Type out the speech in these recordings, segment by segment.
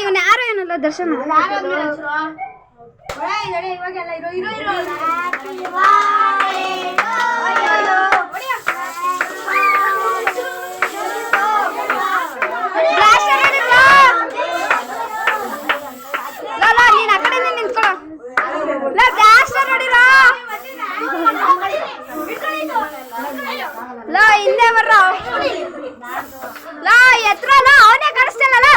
ಇವನ್ ಯಾರು ಏನಲ್ಲ ದರ್ಶನ ನೀನ್ ಆ ಕಡೆ ನಿಂತ್ಕೊಳ್ಳೋ ಹಿಂದೆ ಬರ್ರ ಎತ್ರ ಅವನೇ ಕಳಿಸ್ತೇನಲ್ಲ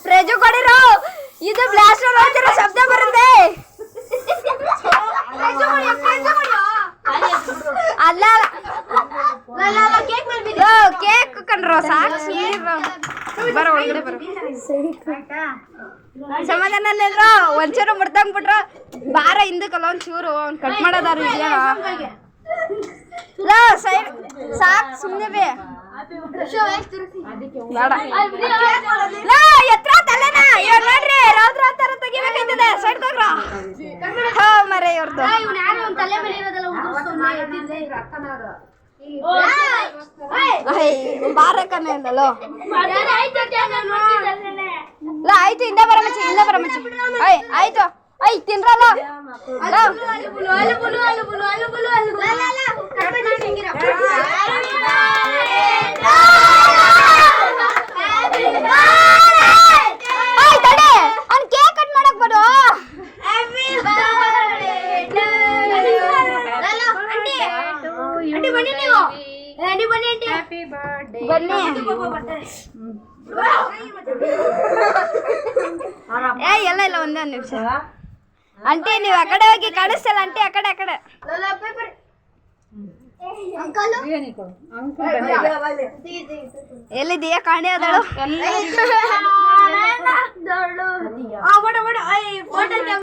ಫ್ರೆಜು ಕೊಡಿರೋ ಇದು ಬ್ಲಾಸ್ಟರ್ ಹೋಗ್ತಿರೋ ಶಬ್ದ ಬರುತ್ತೆ ಅಲ್ಲ ಕೇಕ್ ಕಂಡ್ರೋ ಸಾಕ್ಷಿ ಬರೋ ಒಳಗಡೆ ಬರೋ ಸಮಾಧಾನ ಒಂಚೂರು ಮುಡ್ದಂಗ್ಬಿಟ್ರ ಬಾರ ಹಿಂದಕ್ಕಲ್ಲ ಒಂಚೂರು ಅವ್ನು ಕಟ್ ಮಾಡೋದಾರು ಇದೆಯಾ ಸೈಡ್ ಸಾಕ್ ಸುಮ್ಮನೆ ಬೇ ಎತ್ರ ತಲೆನಾ ಇವಾಗ ನೋಡ್ರಿ ರೌದ್ರ ತರ ತೆಗಿಬೇಕಾಯ್ತದೆ ಸೈಡ್ ತಗ್ರ ಮರೆ ಇವ್ರದ್ದು ಬಾರಕನೇ ಅಂದಲ್ಲೋ ಆಯ್ತು ಹಿಂದೆ ಬರ ಮಚ್ಚಿ ಹಿಂದೆ ಬರ ಮಚ್ಚಿ ಆಯ್ತು ತಿನ್ರಲ್ಲ ಅವ್ನು ಕೇಕ್ ಕಟ್ ಮಾಡಕ್ ಬರು ಬನ್ನಿ ಎಲ್ಲ ಇಲ್ಲ ಒಂದೇ ಒಂದು ನಿಮಿಷ ಆಂಟಿ ನೀವು ಆ ಕಡೆ ಹೋಗಿ ಕಾಣಿಸ್ತಲ್ಲ ಆಂಟಿ ಆ ಕಡೆ ಎಲ್ಲಿದೆಯಾ ಕಾಣೆ ಅದಳು